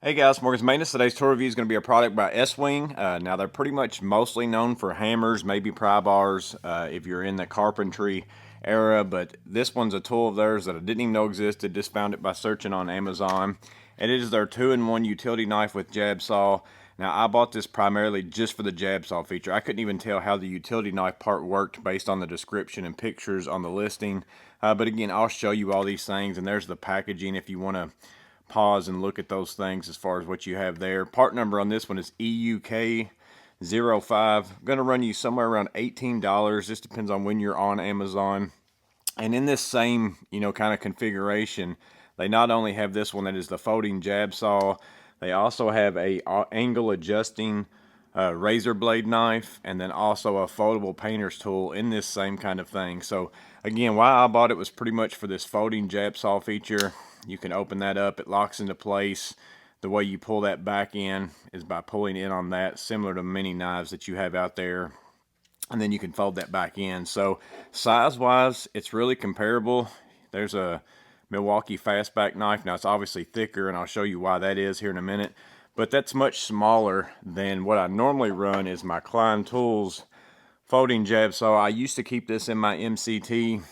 Hey guys, Morgan's Maintenance. Today's tool review is going to be a product by S-Wing. Now they're pretty much mostly known for hammers, maybe pry bars, if you're in the carpentry era, but this one's a tool of theirs that I didn't even know existed, just found it by searching on Amazon. And it is their 2-in-1 utility knife with jab saw. Now I bought this primarily just for the jab saw feature. I couldn't even tell how the utility knife part worked based on the description and pictures on the listing. But again, I'll show you all these things, and there's the packaging if you want to pause and look at those things as far as what you have there. Part number on this one is EUK05. Going to run you somewhere around $18. This depends on when you're on Amazon. And in this same, kind of configuration, they not only have this one that is the folding jab saw, they also have a angle adjusting razor blade knife, and then also a foldable painter's tool in this same kind of thing. So again, why I bought it was pretty much for this folding jab saw feature. You can open that up, it locks into place. The way you pull that back in is by pulling in on that, similar to many knives that you have out there, and then you can fold that back in. So size wise, it's really comparable. There's a Milwaukee fastback knife. Now it's obviously thicker, and I'll show you why that is here in a minute, but that's much smaller than what I normally run is my Klein Tools folding jab saw. I used to keep this in my MCT,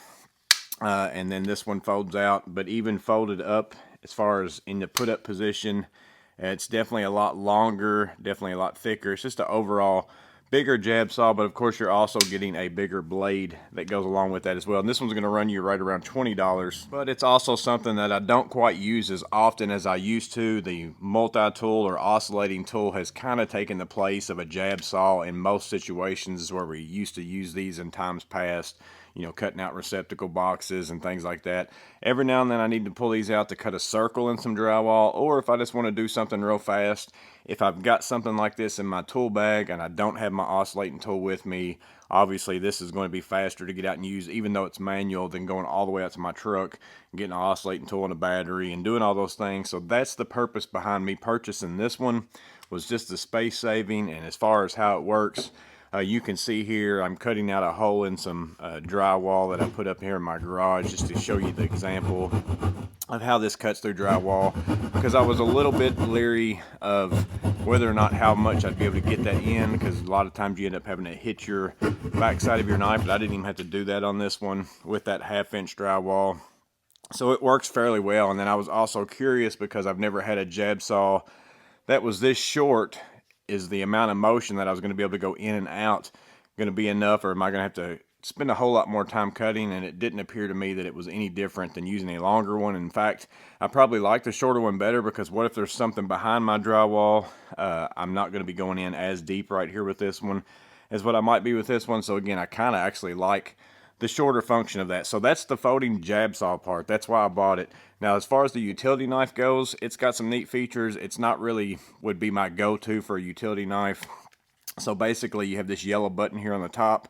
and then this one folds out, but even folded up as far as in the put up position, it's definitely a lot longer, definitely a lot thicker. It's just an overall bigger jab saw, but of course you're also getting a bigger blade that goes along with that as well. And this one's going to run you right around $20, but it's also something that I don't quite use as often as I used to. The multi-tool or oscillating tool has kind of taken the place of a jab saw in most situations where we used to use these in times past, cutting out receptacle boxes and things like that. Every now and then I need to pull these out to cut a circle in some drywall, or if I just want to do something real fast. If I've got something like this in my tool bag and I don't have my oscillating tool with me, obviously this is going to be faster to get out and use, even though it's manual, than going all the way out to my truck and getting an oscillating tool and a battery and doing all those things. So that's the purpose behind me purchasing this one, was just the space saving. And as far as how it works, you can see here I'm cutting out a hole in some drywall that I put up here in my garage just to show you the example of how this cuts through drywall, because I was a little bit leery of whether or not how much I'd be able to get that in, because a lot of times you end up having to hit your backside of your knife, but I didn't even have to do that on this one with that 1/2-inch drywall. So it works fairly well. And then I was also curious, because I've never had a jab saw that was this short, is the amount of motion that I was going to be able to go in and out going to be enough, or am I going to have to spend a whole lot more time cutting? And it didn't appear to me that it was any different than using a longer one. In fact, I probably like the shorter one better, because what if there's something behind my drywall? I'm not going to be going in as deep right here with this one as what I might be with this one. So again, I kind of actually like the shorter function of that. So that's the folding jab saw part. That's why I bought it. Now, as far as the utility knife goes, it's got some neat features. It's not really would be my go-to for a utility knife. So basically you have this yellow button here on the top.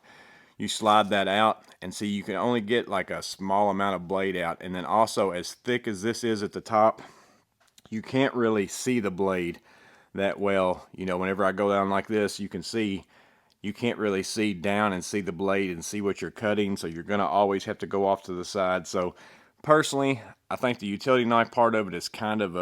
You slide that out, and see, you can only get like a small amount of blade out. And then also, as thick as this is at the top, you can't really see the blade that well. Whenever I go down like this, you can see you can't really see down and see the blade and see what you're cutting, so you're going to always have to go off to the side. So personally, I think the utility knife part of it is kind of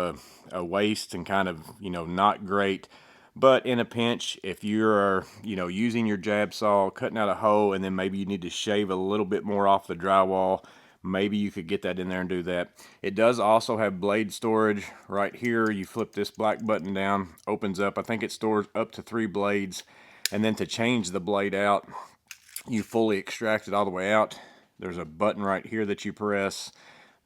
a waste, and kind of, not great. But in a pinch, if you're, using your jab saw, cutting out a hole, and then maybe you need to shave a little bit more off the drywall, maybe you could get that in there and do that. It does also have blade storage right here. You flip this black button down, opens up. I think it stores up to 3 blades. And then to change the blade out, you fully extract it all the way out. There's a button right here that you press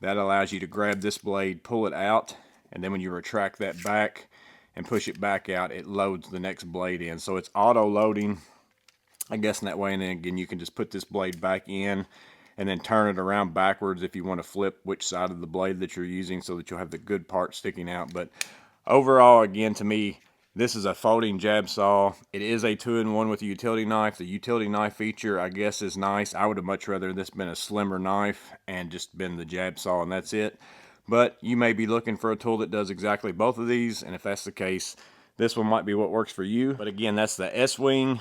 that allows you to grab this blade, pull it out, and then when you retract that back and push it back out, it loads the next blade in. So it's auto loading, I guess, in that way. And then again, you can just put this blade back in and then turn it around backwards if you want to flip which side of the blade that you're using, so that you'll have the good part sticking out. But overall, again, to me, this is a folding jab saw. It is a 2-in-1 with a utility knife. The utility knife feature, I guess, is nice. I would have much rather this been a slimmer knife and just been the jab saw and that's it. But you may be looking for a tool that does exactly both of these, and if that's the case, this one might be what works for you. But again, that's the S-Wing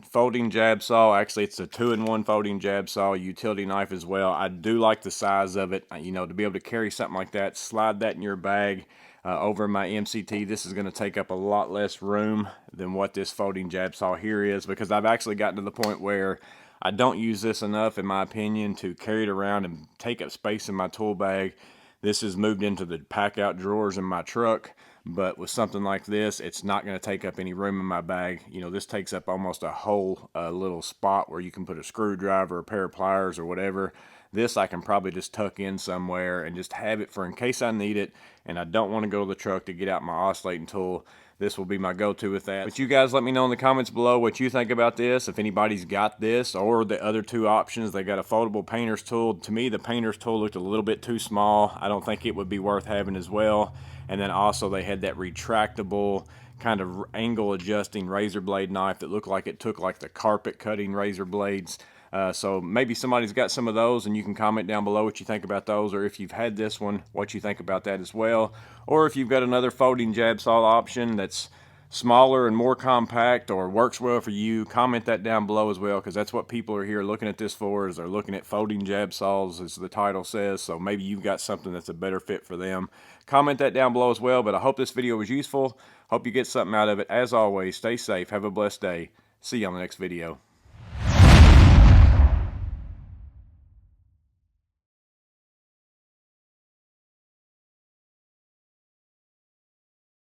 folding jab saw. Actually, it's a 2-in-1 folding jab saw, utility knife as well. I do like the size of it, you know, to be able to carry something like that, slide that in your bag. Over my MCT, this is going to take up a lot less room than what this folding jab saw here is, because I've actually gotten to the point where I don't use this enough, in my opinion, to carry it around and take up space in my tool bag. This has moved into the pack out drawers in my truck. But with something like this, it's not going to take up any room in my bag. You know, this takes up almost a whole little spot where you can put a screwdriver, a pair of pliers, or whatever. This I can probably just tuck in somewhere and just have it for in case I need it and I don't want to go to the truck to get out my oscillating tool. This will be my go-to with that. But you guys let me know in the comments below what you think about this. If anybody's got this or the other two options, they got a foldable painter's tool. To me, the painter's tool looked a little bit too small. I don't think it would be worth having as well. And then also they had that retractable kind of angle adjusting razor blade knife that looked like it took like the carpet cutting razor blades. So maybe somebody's got some of those, and you can comment down below what you think about those, or if you've had this one, what you think about that as well. Or if you've got another folding jab saw option that's smaller and more compact or works well for you, comment that down below as well, because that's what people are here looking at this for, is they're looking at folding jab saws, as the title says. So maybe you've got something that's a better fit for them. Comment that down below as well. But I hope this video was useful. Hope you get something out of it. As always, stay safe. Have a blessed day. See you on the next video.